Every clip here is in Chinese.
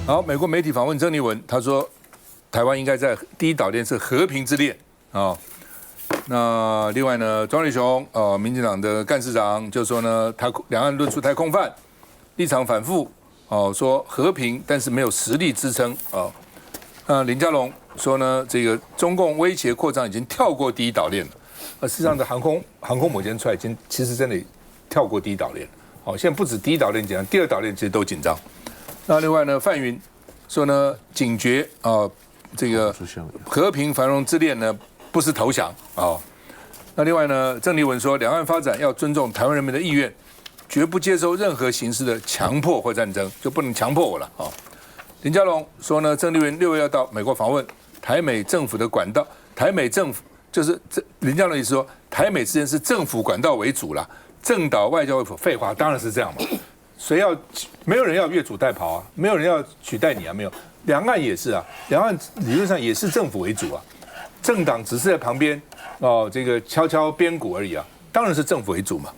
好，美国媒体访问郑丽文，他说台湾应该在第一岛链是和平之链啊。那另外呢，庄瑞雄民进党的干事长就说呢，两岸论述太空泛，立场反复说和平，但是没有实力支撑啊。那林佳龙说呢，这个中共威胁扩张已经跳过第一岛链了，事实上的航空母舰出来，已经其实真的跳过第一岛链。现在不止第一岛链紧张，第二岛链其实都紧张。那另外呢，范云说呢，警觉这个和平繁荣之恋呢，不是投降那另外呢，郑丽文说，两岸发展要尊重台湾人民的意愿，绝不接受任何形式的强迫或战争，就不能强迫我了林佳龙说呢，郑丽文6月要到美国访问，台美政府的管道，台美政府就是林佳龙意思说，台美之间是政府管道为主啦，政岛外交为辅。废话，当然是这样嘛。没有人要越俎代庖啊，没有人要取代你啊，没有。两岸也是啊，两岸理论上也是政府为主啊，政党只是在旁边这个敲敲边鼓而已啊，当然是政府为主嘛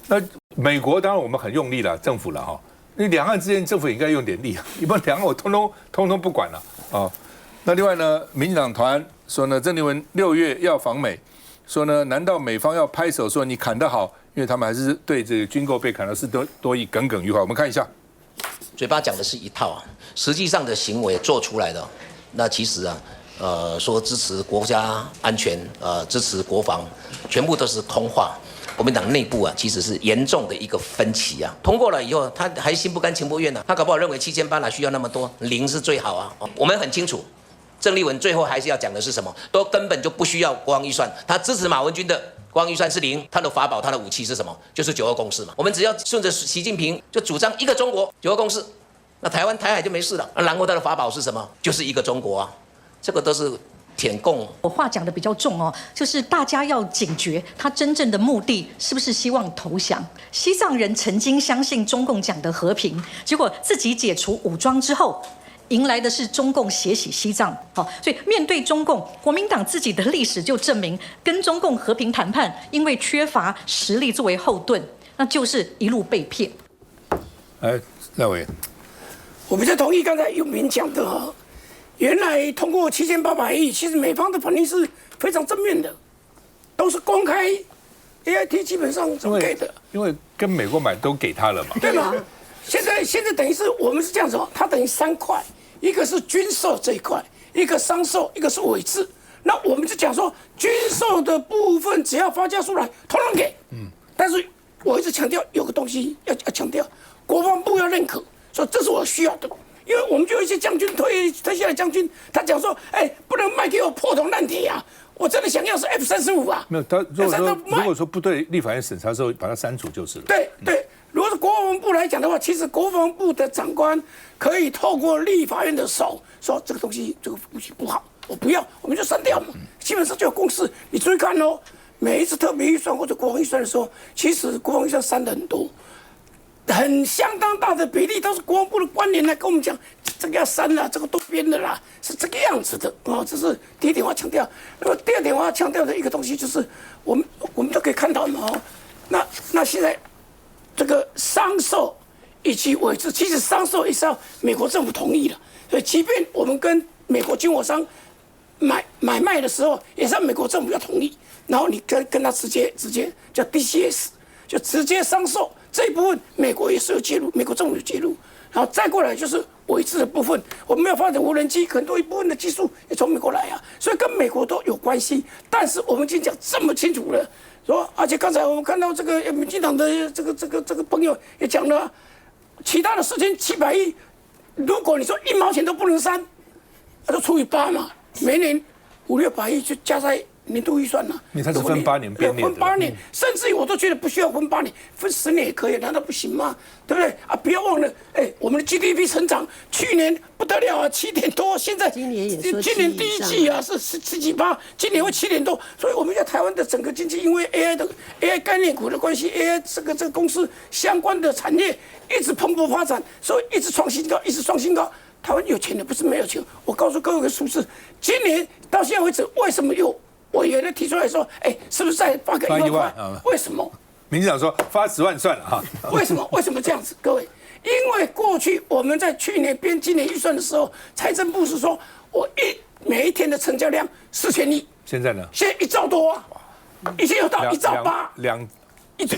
那美国当然我们很用力了，政府了那两岸之间政府也应该用点力啊，一般两岸我通通不管了那另外呢，民进党团说呢，郑丽文6月要访美，说呢，难道美方要拍手说你砍得好？因为他们还是对这个军购被砍了4多亿耿耿于怀。我们看一下，嘴巴讲的是一套实际上的行为做出来的，那其实说支持国家安全，支持国防，全部都是空话。国民党内部其实是严重的一个分歧通过了以后，他还心不甘情不愿他搞不好认为7800哪需要那么多，0是最好我们很清楚，郑丽文最后还是要讲的是什么？都根本就不需要国防预算，他支持马文君的国防预算是0，他的法宝，他的武器是什么？就是9·2共识嘛。我们只要顺着习近平就主张一个中国，9·2共识，那台海就没事了。然后他的法宝是什么？就是一个中国这个都是舔共。我话讲的比较重就是大家要警觉，他真正的目的是不是希望投降？西藏人曾经相信中共讲的和平，结果自己解除武装之后，迎来的是中共血洗西藏。所以面对中共，国民党自己的历史就证明，跟中共和平谈判，因为缺乏实力作为后盾，那就是一路被骗。赖委员，我比较同意刚才永明讲的原来通过7800亿，其实美方的反应是非常正面的，都是公开 AIT 基本上都给的，因为跟美国买都给他了嘛，对吗？现在等于是我们是这样子它等于3块，一个是军售这一块，一个商售，一个是委制。那我们就讲说，军售的部分只要发价出来，统统给。但是我一直强调有个东西要强调，国防部要认可，说这是我需要的。因为我们就有一些将军退下来将军，他讲说，不能卖给我破铜烂铁我真的想要是 F35没有，他如果说不对立法院审查的时候把它删除就是了。对，如果是国防部来讲的话，其实国防部的长官可以透过立法院的手说这个东西这个武器不好，我不要，我们就删掉嘛。基本上就有共识。你注意看每一次特别预算或者国防预算的时候，其实国防预算删的很多。很相当大的比例都是国防部的官员来跟我们讲，这个要删了，这个都编的啦，是这个样子的这是第一点我要强调。那么第二点我要强调的一个东西就是，我们都可以看到嘛那现在这个商售以及委制，其实商售也是要美国政府同意的，所以即便我们跟美国军火商买卖的时候，也是要美国政府要同意，然后你跟他直接叫 DCS， 就直接商售。这一部分美国也是有介入，美国政府有介入，然后再过来就是委制的部分，我们要发展无人机，很多一部分的技术也从美国来所以跟美国都有关系。但是我们已经讲这么清楚了，说而且刚才我们看到这个民进党的这个朋友也讲了，其他的4700亿，如果你说1毛钱都不能删，那就除以8嘛，每年500-600亿就加在年度预算因为它是分8年编列的，分8年，甚至于我都觉得不需要分8年，分10年也可以，难道不行吗？对不对不要忘了，我们的 GDP 成长去年不得了7点多，现在今年第一季是10几%，今年会7点多，所以我们在台湾的整个经济，因为 AI 概念股的关系 ，AI 这个公司相关的产业一直蓬勃发展，所以一直创新高，一直创新高。台湾有钱的不是没有钱，我告诉各位个数字，今年到现在为止，为什么有委员提出来说，是不是再发个1万块？为什么？民进党说发10万算了哈。为什么这样子？各位，因为过去我们在去年编今年预算的时候，财政部是说我每一天的成交量4000亿，现在呢？现在1兆多啊，以前有到1兆8，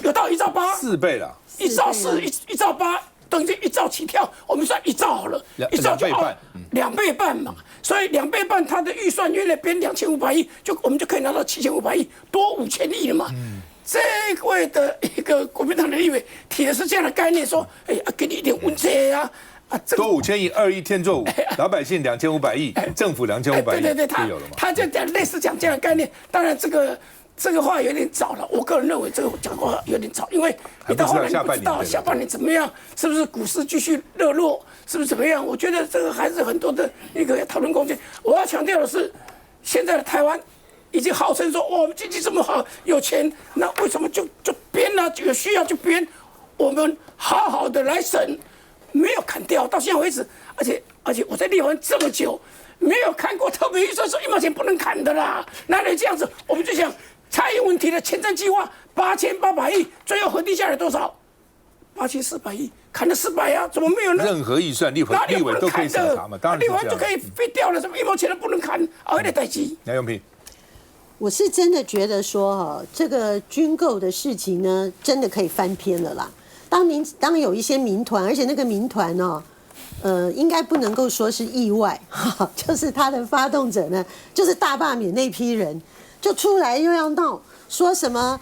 有到1兆8，4倍了，1兆4，1兆8。等于1兆起跳，我们算1兆好了，1兆就2倍半嘛，所以2倍半，它的预算原来编2500亿，我们就可以拿到7500亿，多5000亿了嘛。这位的一个国民党的立委提的是这样的概念，说，给你一点温切啊，多5000亿，2亿天作5，老百姓2500亿，政府2500亿，对，他就讲类似讲这样的概念，当然这个话有点早了，我个人认为这个讲话有点早，因为你到后来你不知道下半年怎么样，是不是股市继续热络，是不是怎么样？我觉得这个还是很多的一个讨论空间。我要强调的是，现在的台湾已经号称说，我们经济这么好，有钱，那为什么就编呢？有需要就编，我们好好的来审，没有砍掉，到现在为止，而且我在立法院这么久，没有看过特别预算说1毛钱不能砍的啦，哪里这样子？我们就想。蔡英文提的前瞻计划8800亿，最后核定下来多少？8400亿，砍了400啊，怎么没有呢？任何预算立委都可以审查嘛，当然立委就可以废掉了，什么1毛钱都不能砍，有点代志。梁永平，我是真的觉得说这个军购的事情呢，真的可以翻篇了啦。当有一些民团，而且那个民团应该不能够说是意外，就是他的发动者呢，就是大罢免那批人。就出来又要闹，说什么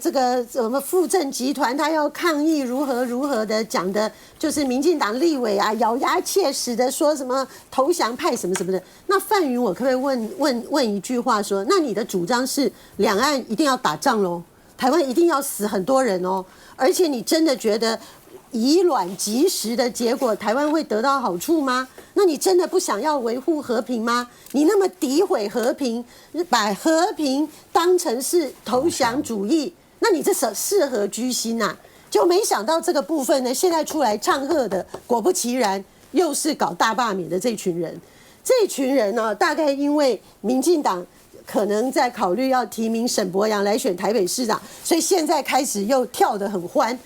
这个什么富正集团他要抗议如何的，讲的就是民进党立委啊咬牙切齿的说什么投降派什么什么的。那范云，我可不可以问一句话说，那你的主张是两岸一定要打仗喽，台湾一定要死很多人哦，而且你真的觉得以卵击石的结果，台湾会得到好处吗？那你真的不想要维护和平吗？你那么诋毁和平，把和平当成是投降主义，那你这是何居心啊？就没想到这个部分呢，现在出来唱和的，果不其然，又是搞大罢免的这群人。这群人呢，大概因为民进党可能在考虑要提名沈伯洋来选台北市长，所以现在开始又跳得很欢。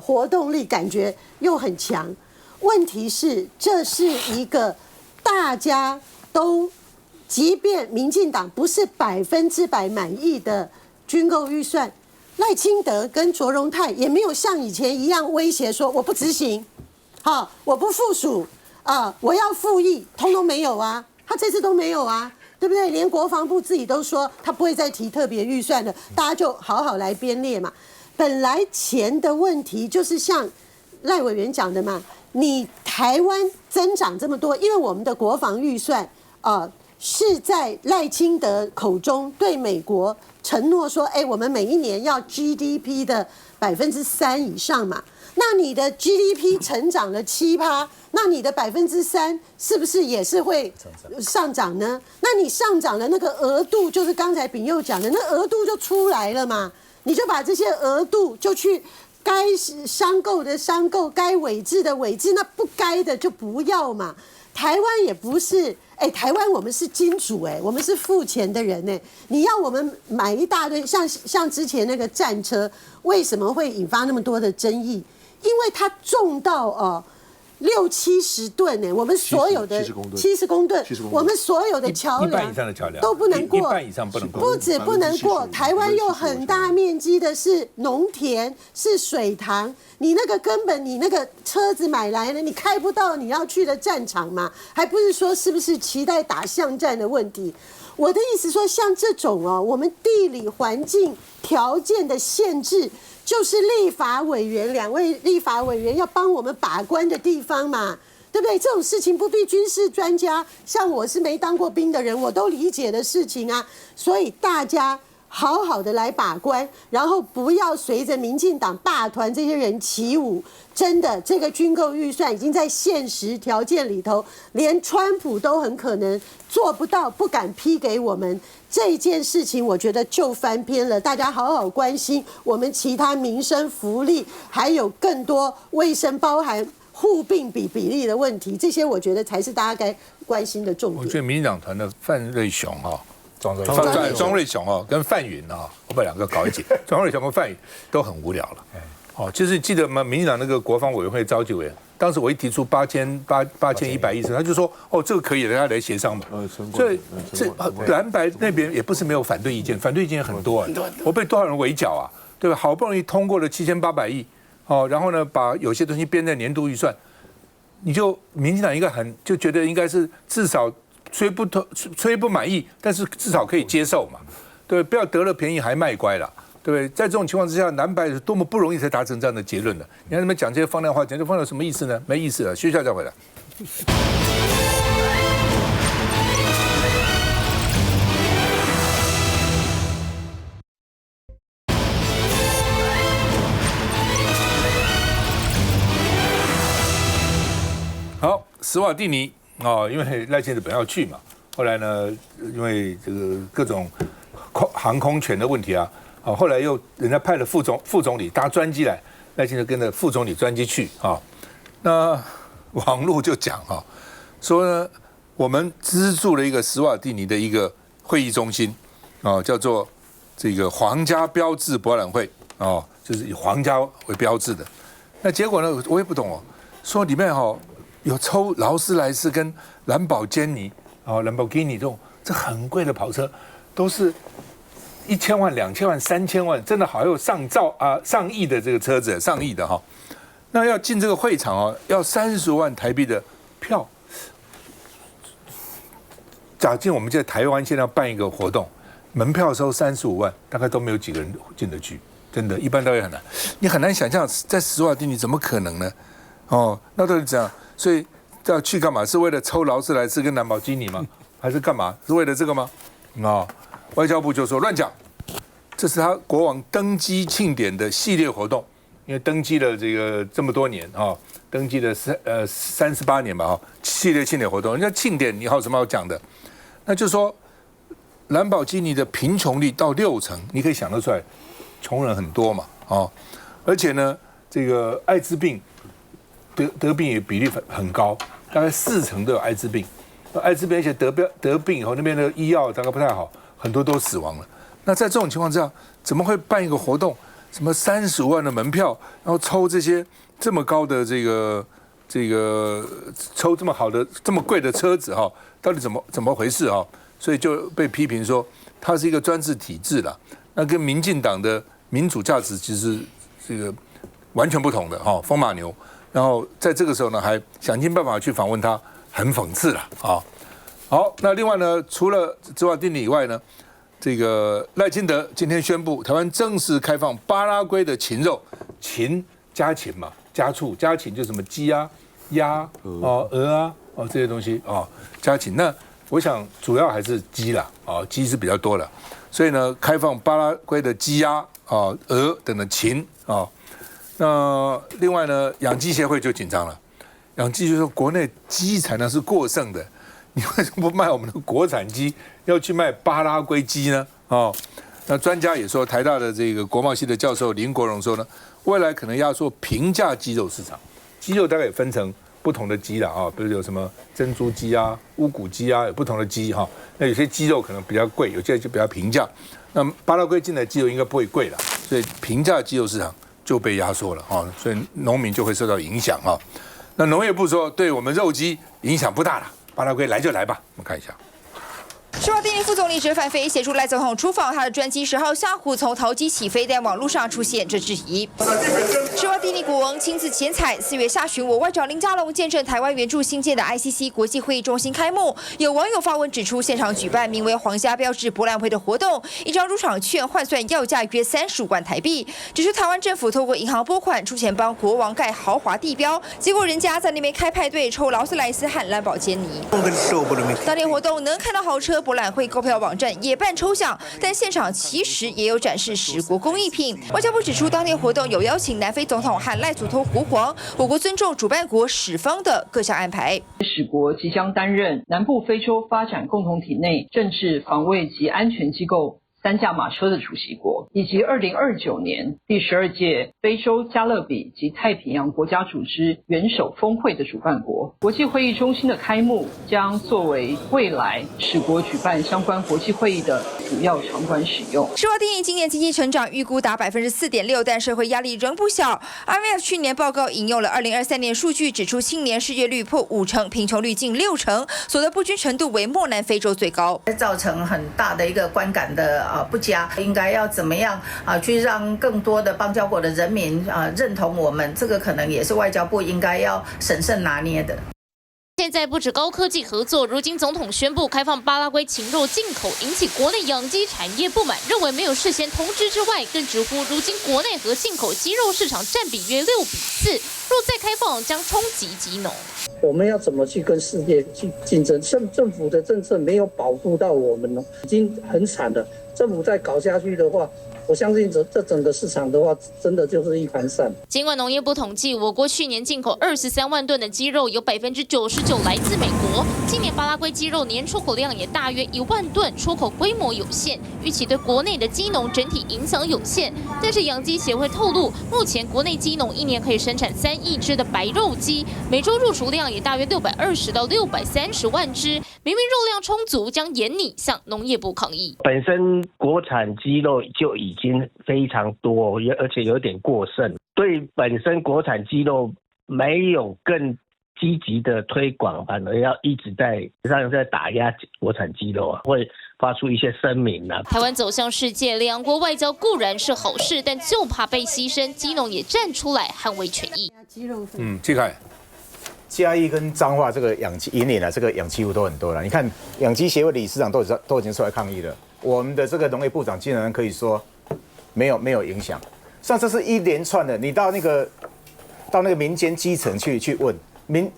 活动力感觉又很强，问题是这是一个大家都，即便民进党不是100%满意的军购预算，赖清德跟卓荣泰也没有像以前一样威胁说我不执行，我不附属我要复议，通通没有啊，他这次都没有啊。对不对？连国防部自己都说他不会再提特别预算了，大家就好好来编列嘛。本来钱的问题就是像赖委员讲的嘛，你台湾增长这么多，因为我们的国防预算是在赖清德口中对美国承诺说，我们每一年要 GDP 的3%以上嘛。那你的 GDP 成长了7%，那你的3%是不是也是会上涨呢？那你上涨了那个额度，就是刚才秉佑讲的，那额度就出来了嘛。你就把这些额度就去该商购的商购，该委制的委制，那不该的就不要嘛。台湾也不是，台湾我们是金主，我们是付钱的人，你要我们买一大堆，像之前那个战车，为什么会引发那么多的争议？因为它重到60-70吨我们所有的70公吨，我们所有的桥梁1半以上的桥梁都不能过，1半以上不能过，不止不能过。台湾又很大面积的是农田，是水塘，你那个根本你那个车子买来了，你开不到你要去的战场嘛，还不是说是不是期待打巷战的问题？我的意思说，像这种我们地理环境条件的限制，就是立法委员2位立法委员要帮我们把关的地方嘛，对不对？这种事情不必军事专家，像我是没当过兵的人，我都理解的事情啊。所以大家好好的来把关，然后不要随着民进党霸团这些人起舞。真的，这个军购预算已经在现实条件里头，连川普都很可能做不到，不敢批给我们。这件事情我觉得就翻篇了，大家好好关心我们其他民生福利，还有更多卫生包含护病比例的问题，这些我觉得才是大家该关心的重点。我觉得民进党团的范瑞雄庄瑞雄哦，跟范云啊，我把两个搞一起，庄瑞雄跟范云都很无聊了。哦，就是记得吗？民进党那个国防委员会召集委员，当时我一提出8100亿，他就说哦，这个可以的，他来协商嘛。所以这蓝白那边也不是没有反对意见，反对意见很多啊。我被多少人围剿啊？对吧？好不容易通过了7800亿，哦，然后呢，把有些东西编在年度预算，你就民进党应该就觉得应该是至少虽不满意，但是至少可以接受嘛。对，不要得了便宜还卖乖了。对不对？在这种情况之下，蓝白是多么不容易才达成这样的结论的。你看他们讲这些放量话，讲这放量有什么意思呢？没意思了。休息一下再回来。好，史瓦蒂尼因为赖清德本来要去嘛，后来呢，因为这个各种航空权的问题啊。后来又人家派了副总理搭专机来，赖清德跟着副总理专机去啊。那网络就讲说呢，我们资助了一个史瓦蒂尼的一个会议中心叫做这个皇家标志博览会就是以皇家为标志的。那结果呢，我也不懂说里面有抽劳斯莱斯跟兰博基尼这种这很贵的跑车，都是1000万、2000万、3000万，真的好有上亿的这个车子，上亿的那要进这个会场要30万台币的票。假定我们在台湾现在要办一个活动，门票收35万，大概都没有几个人进得去，真的，一般都会很难。你很难想象在史瓦蒂尼怎么可能呢？那到底怎样？所以要去干嘛？是为了抽劳斯莱斯跟兰博基尼吗？还是干嘛？是为了这个吗？外交部就说乱讲，这是他国王登基庆典的系列活动，因为登基了这么多年登基了38年吧系列庆典活动，人家庆典你还有什么好讲的？那就说兰博基尼的贫穷率到60%，你可以想得出来，穷人很多嘛而且呢，这个艾滋病得病也比例很高，大概40%都有艾滋病。艾滋病而且得病以后，那边的医药大概不太好，很多都死亡了。那在这种情况之下，怎么会办一个活动？什么35万的门票，然后抽这么高的这个抽这么好的这么贵的车子到底怎么回事所以就被批评说它是一个专制体制了。那跟民进党的民主价值其实这个完全不同的风马牛。然后在这个时候呢，还想尽办法去访问他。很讽刺了好，那另外呢，除了史瓦蒂尼以外呢，这个赖清德今天宣布，台湾正式开放巴拉圭的禽肉，家禽嘛，家畜家禽就什么鸡啊、鸭鹅啊这些东西家禽。那我想主要还是鸡啦鸡是比较多的，所以呢，开放巴拉圭的鸡鸭鹅等的禽那另外呢，养鸡协会就紧张了。养鸡就说国内鸡才能是过剩的，你为什么不卖我们的国产鸡，要去卖巴拉圭鸡呢？那专家也说，台大的这个国贸系的教授林国荣说呢，未来可能压缩平价鸡肉市场，鸡肉大概也分成不同的鸡啦比如有什么珍珠鸡啊、乌骨鸡啊，有不同的鸡那有些鸡肉可能比较贵，有些就比较平价。那巴拉圭进来鸡肉应该不会贵了，所以平价鸡肉市场就被压缩了所以农民就会受到影响那农业部说，对我们肉鸡影响不大了，巴拉圭来就来吧。我们看一下。史瓦蒂尼副总理哲范飞协助赖总统出访，他的专机10号下午从桃机起飞，在网络上出现这质疑。史瓦蒂尼国王亲自剪彩，4月下旬，我外长林佳龙见证台湾援助新建的 ICC 国际会议中心开幕。有网友发文指出，现场举办名为皇家标志博览会的活动，1张入场券换算要价约35万台币。只是台湾政府透过银行拨款出钱帮国王盖豪华地标，结果人家在那边开派对抽劳斯莱斯和兰博基尼。当天活动能看到豪车。博览会购票网站也办抽奖，但现场其实也有展示10国工艺品。外交部指出，当天活动有邀请南非总统和赖祖托国皇，我国尊重主办国史方的各项安排。史国即将担任南部非洲发展共同体内政治、防卫及安全机构3驾马车的主席国，以及2029年第12届非洲加勒比及太平洋国家组织元首峰会的主办国。国际会议中心的开幕将作为未来使国举办相关国际会议的主要场馆使用。施华蒂尼今年经济成长预估达4.6%，但社会压力仍不小。IMF 去年报告引用了2023年数据，指出青年失业率破50%，贫穷率近60%，所得不均程度为末南非洲最高，造成很大的一个观感的不佳。应该要怎么样去让更多的邦交国的人民认同我们？这个可能也是外交部应该要审慎拿捏的。现在不止高科技合作，如今总统宣布开放巴拉圭禽肉进口，引起国内养鸡产业不满，认为没有事先通知之外，更直呼如今国内和进口鸡肉市场占比约6:4，若再开放将冲击鸡农。我们要怎么去跟世界去竞争？政府的政策没有保护到我们哦，已经很惨了。政府再搞下去的话，我相信这整个市场的话，真的就是一盘散。尽管农业部统计，我国去年进口23万吨的鸡肉，有99%来自美国。今年巴拉圭鸡肉年出口量也大约1万吨，出口规模有限，预期对国内的鸡农整体影响有限。但是养鸡协会透露，目前国内鸡农一年可以生产3亿只的白肉鸡，每周入厨量也大约620到630万只。明明肉量充足，将严拟向农业部抗议。本身国产鸡肉就已经非常多，而且有点过剩，对本身国产鸡肉没有更积极的推广，反而要一直在打压国产鸡肉啊，会发出一些声明啊。台湾走向世界，两国外交固然是好事，但就怕被牺牲，鸡农也站出来捍卫权益。季凯。嘉义跟彰化这个养鸡引领啊，这个养鸡户都很多了。你看养鸡协会理事长都已经出来抗议了，我们的这个农业部长竟然可以说没有影响。像这是一连串的，你到那个民间基层去问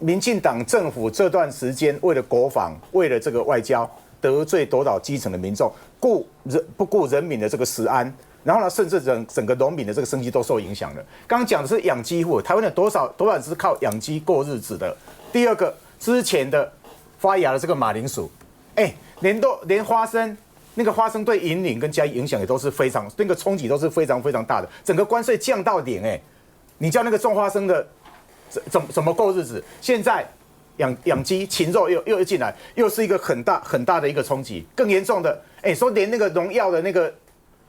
民进党政府这段时间为了国防，为了这个外交，得罪多少基层的民众，不顾人民的这个食安。然后呢，甚至整个农民的这个生计都受影响了。刚刚讲的是养鸡户，台湾有多少人是靠养鸡过日子的？第二个，之前的发芽的这个马铃薯，连花生，那个花生对引领跟嘉义影响也都是非常，那个冲击都是非常非常大的。整个关税降到零，你叫那个种花生的怎么过日子？现在养鸡禽肉又进来，又是一个很大的一个冲击。更严重的，说连那个农药的那个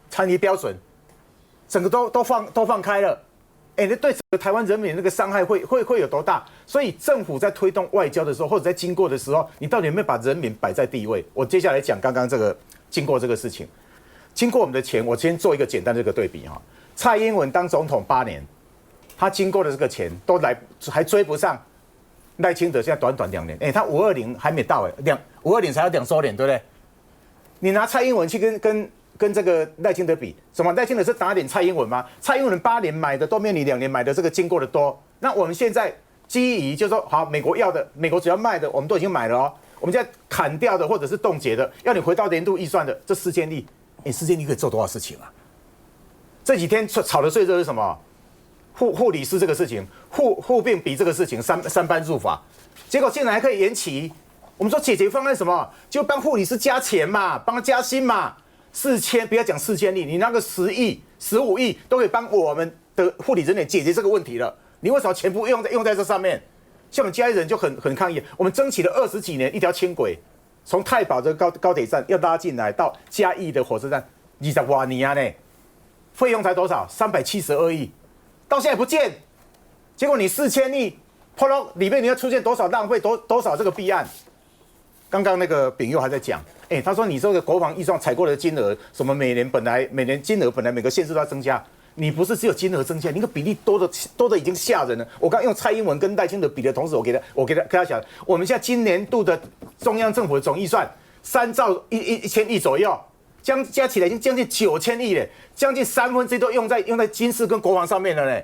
参与标准，整个都放开了，那对整个台湾人民那个伤害会有多大？所以政府在推动外交的时候，或者在经过的时候，你到底有没有把人民摆在第一位？我接下来讲刚刚这个经过这个事情，经过我们的钱，我先做一个简单的这个对比哈。蔡英文当总统8年，他经过的这个钱还追不上赖清德现在短2年，他520还没到520才要2周年，对不对？你拿蔡英文去跟这个赖清德比，什么？赖清德是打脸蔡英文吗？蔡英文8年买的都没有你2年买的这个经过的多。那我们现在基于就是说，好，美国要的，美国只要卖的，我们都已经买了哦。我们现在砍掉的或者是冻结的，要你回到年度预算的这4000亿，4000亿可以做多少事情啊？这几天炒的最热是什么？护理师这个事情，护病比这个事情三班入法，结果竟然还可以延期。我们说解决方案是什么？就帮护理师加钱嘛，帮他加薪嘛。不要讲4000亿，你那个10亿、15亿都可以帮我们的护理人员解决这个问题了。你为什么全部用在这上面？像我们嘉义人就很抗议，我们争取了20几年一条轻轨，从太保这个高铁站要拉进来到嘉义的火车站，20多年啊呢，费用才多少？372亿，到现在不见。结果你4000亿，里面你要出现多少浪费，多少这个弊案？刚刚那个秉佑还在讲，他说你这个国防预算采购的金额，什么每年金额本来每个县市都要增加，你不是只有金额增加，你那个比例多的已经吓人了。我刚用蔡英文跟赖清德比的同时，我给他讲，我们现在今年度的中央政府的总预算3兆1000亿左右，加起来已经将近9000亿了，将近1/3都用在军事跟国防上面了呢。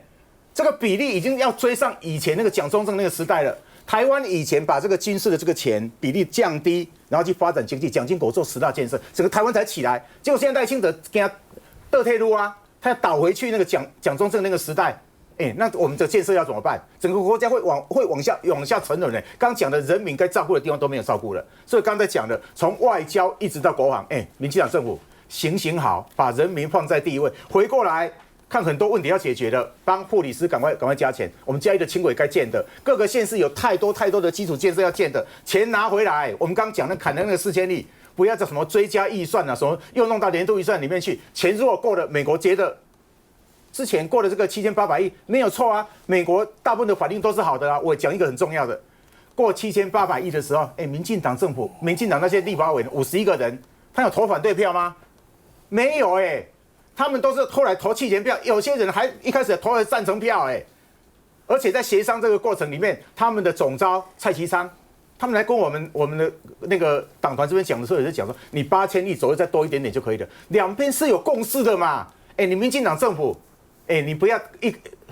这个比例已经要追上以前那个蒋中正那个时代了。台湾以前把这个军事的这个钱比例降低，然后去发展经济，蒋经国做10大建设，整个台湾才起来。结果现在赖清德给他倒退路啊，他要倒回去那个蒋中正那个时代。那我们的建设要怎么办？整个国家会往下沉沦呢。刚讲的人民该照顾的地方都没有照顾了，所以刚才讲的从外交一直到国防，民进党政府行好，把人民放在第一位，回过来。看很多问题要解决的，帮护理师赶快加钱。我们嘉义的轻轨该建的，各个县市有太多的基础建设要建的，钱拿回来。我们刚讲的砍的那个4000亿，不要叫什么追加预算啊，什么又弄到年度预算里面去。钱如果过了美国接的，之前过了这个7800亿没有错啊，美国大部分的反应都是好的啊。我讲一个很重要的，过7800亿的时候，民进党政府、民进党那些立法委员51个人，他有投反对票吗？没有他们都是后来投弃权票，有些人还一开始投了赞成票而且在协商这个过程里面，他们的总召蔡其昌，他们来跟我们的那个党团这边讲的时候，也是讲说，你8000亿左右再多一点点就可以了，两边是有共识的嘛。你民进党政府，你不要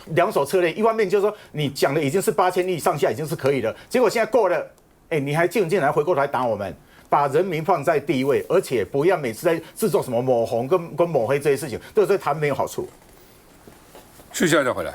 两手策略，一方面就是说你讲的已经是8000亿上下已经是可以了，结果现在过了，你还进来回过头来打我们。把人民放在第一位，而且不要每次在制作什么抹红跟抹黑这些事情，对他们没有好处。去下再回来。